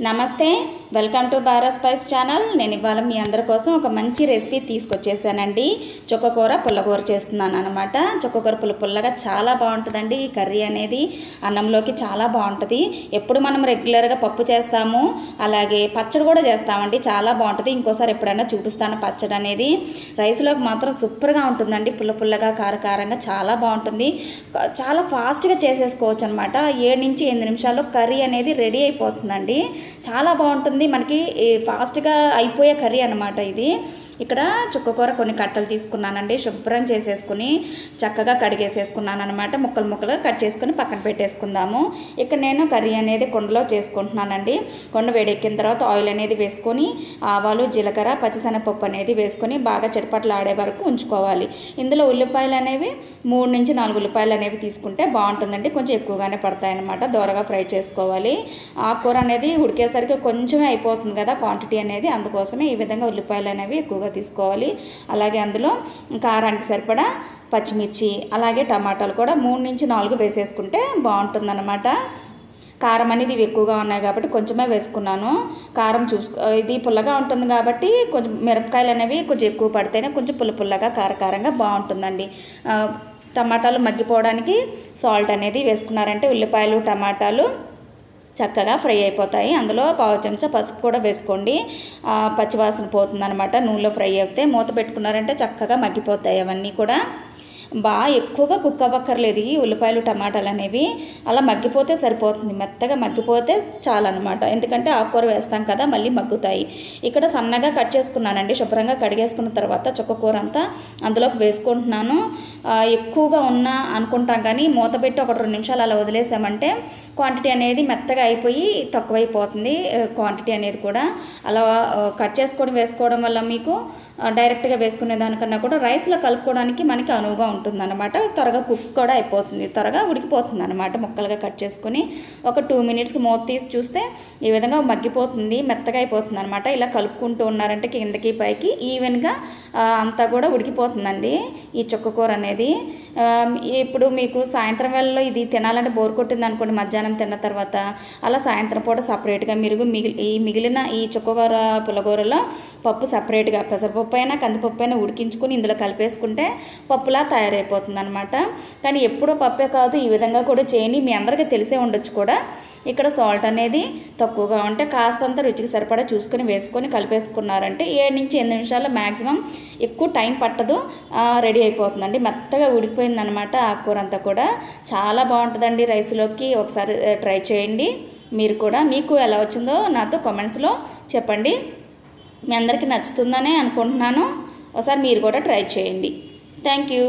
నమస్తే, welcome to Bharat spice channel. నేను ఇవాళ మీ అందరి కోసం ఒక మంచి రెసిపీ తీసుకొచ్చేసానండి. చుక్కకూర పుల్లకూర చేస్తున్నాను అనమాట. చుక్కకూర పుల్లగా చాలా బాగుంటుందండి. ఈ కర్రీ అనేది అన్నంలోకి చాలా బాగుంటుంది. ఎప్పుడు మనం రెగ్యులర్గా పప్పు చేస్తాము, అలాగే పచ్చడి కూడా చేస్తామండి, చాలా బాగుంటుంది. ఇంకోసారి ఎప్పుడైనా చూపిస్తాను పచ్చడి అనేది. రైస్లోకి మాత్రం సూపర్గా ఉంటుందండి. పుల్లగా కారకారంగా చాలా బాగుంటుంది. చాలా ఫాస్ట్గా చేసేసుకోవచ్చు అనమాట. 7 నుంచి 8 నిమిషాల్లో కర్రీ అనేది రెడీ అయిపోతుందండి. చాలా బాగుంటుంది. మనకి ఫాస్ట్గా అయిపోయే కర్రీ అన్నమాట ఇది. ఇక్కడ చుక్కకూర కొన్ని కట్టలు తీసుకున్నానండి. శుభ్రం చేసేసుకుని చక్కగా కడిగేసేసుకున్నాను అనమాట. ముక్కలు కట్ చేసుకుని పక్కన పెట్టేసుకుందాము. ఇక్కడ నేను కర్రీ అనేది కుండలో చేసుకుంటున్నానండి. కుండ వేడెక్కిన తర్వాత ఆయిల్ అనేది వేసుకొని ఆవాలు, జీలకర్ర, పచ్చిశనగపప్పు అనేది వేసుకొని బాగా చిటపట్లు ఆడే వరకు ఉంచుకోవాలి. ఇందులో ఉల్లిపాయలు అనేవి 3 నుంచి 4 ఉల్లిపాయలు అనేవి తీసుకుంటే బాగుంటుందండి. కొంచెం ఎక్కువగానే పడతాయి అనమాట. దోరగా ఫ్రై చేసుకోవాలి. ఆకుకూర అనేది ఉడికేసరికి కొంచెమే అయిపోతుంది కదా క్వాంటిటీ అనేది, అందుకోసమే ఈ విధంగా ఉల్లిపాయలు అనేవి ఎక్కువగా తీసుకోవాలి. అలాగే అందులో కారానికి సరిపడా పచ్చిమిర్చి, అలాగే టమాటాలు కూడా 3 నుంచి 4 వేసేసుకుంటే బాగుంటుందన్నమాట. కారం అనేది ఇవి ఎక్కువగా ఉన్నాయి కాబట్టి కొంచెమే వేసుకున్నాను. కారం ఇది పుల్లగా ఉంటుంది కాబట్టి కొంచెం మిరపకాయలు అనేవి కొంచెం ఎక్కువ పడితేనే కొంచెం పుల్లగా కారకారంగా బాగుంటుందండి. టమాటాలు మగ్గిపోవడానికి సాల్ట్ అనేది వేసుకున్నారంటే ఉల్లిపాయలు, టమాటాలు చక్కగా ఫ్రై అయిపోతాయి. అందులో 1/2 చెంచా పసుపు కూడా వేసుకోండి. పచ్చివాసన పోతుందన్నమాట. నూనెలో ఫ్రై అయితే మూత పెట్టుకున్నారంటే చక్కగా మగ్గిపోతాయి అవన్నీ కూడా. బాగా ఎక్కువగా కుక్ అవ్వక్కర్లేదు ఈ ఉల్లిపాయలు, టమాటాలు అనేవి. అలా మగ్గిపోతే సరిపోతుంది. మెత్తగా మగ్గిపోతే చాలన్నమాట. ఎందుకంటే ఆకుకూర వేస్తాం కదా, మళ్ళీ మగ్గుతాయి. ఇక్కడ సన్నగా కట్ చేసుకున్నానండి. శుభ్రంగా కడిగేసుకున్న తర్వాత చుక్కకూర అంతా అందులోకి వేసుకుంటున్నాను. ఎక్కువగా ఉన్నా అనుకుంటాం కానీ మూత పెట్టి 1-2 నిమిషాలు అలా వదిలేసామంటే క్వాంటిటీ అనేది మెత్తగా అయిపోయి తక్కువైపోతుంది క్వాంటిటీ అనేది కూడా. అలా కట్ చేసుకొని వేసుకోవడం వల్ల మీకు డైరెక్ట్గా వేసుకునే దానికన్నా కూడా రైస్లో కలుపుకోవడానికి మనకి అనువుగా ఉంటుందన్నమాట. త్వరగా కుక్ కూడా అయిపోతుంది, త్వరగా ఉడికిపోతుంది అనమాట. ముక్కలుగా కట్ చేసుకొని ఒక 2 మినిట్స్కి మూత తీసి చూస్తే ఈ విధంగా మగ్గిపోతుంది, మెత్తగా అయిపోతుంది అనమాట. ఇలా కలుపుకుంటూ ఉన్నారంటే కిందకి పైకి ఈవెన్గా అంతా కూడా ఉడికిపోతుందండి ఈ చుక్కకూర అనేది. ఇప్పుడు మీకు సాయంత్రం వేళలో ఇది తినాలంటే బోర్ కొట్టింది అనుకోండి, మధ్యాహ్నం తిన్న తర్వాత అలా సాయంత్రం పూట సపరేట్గా మిగిలిన ఈ చుక్కకూర పుల్లకూరలో పప్పు సపరేట్గా పెసరపప్పు అయినా కందిపప్పు అయినా ఉడికించుకొని ఇందులో కలిపేసుకుంటే పప్పులా తయారైపోతుంది అనమాట. కానీ ఎప్పుడో పప్పే కాదు, ఈ విధంగా కూడా చేయండి. మీ అందరికీ తెలిసే ఉండొచ్చు కూడా. ఇక్కడ సాల్ట్ అనేది తక్కువగా ఉంటే కాస్తంత రుచికి సరిపడా చూసుకొని వేసుకొని కలిపేసుకున్నారంటే 7 నుంచి 8 నిమిషాల్లో మ్యాక్సిమం, ఎక్కువ టైం పట్టదు, రెడీ అయిపోతుందండి. మెత్తగా ఉడికిపోయిందనమాట ఆకుకూర అంతా కూడా. చాలా బాగుంటుందండి రైస్లోకి. ఒకసారి ట్రై చేయండి మీరు కూడా. మీకు ఎలా వచ్చిందో నాతో కామెంట్స్లో చెప్పండి. మీ అందరికీ నచ్చుతుందనే అనుకుంటున్నాను. ఒకసారి మీరు కూడా ట్రై చేయండి. Thank you.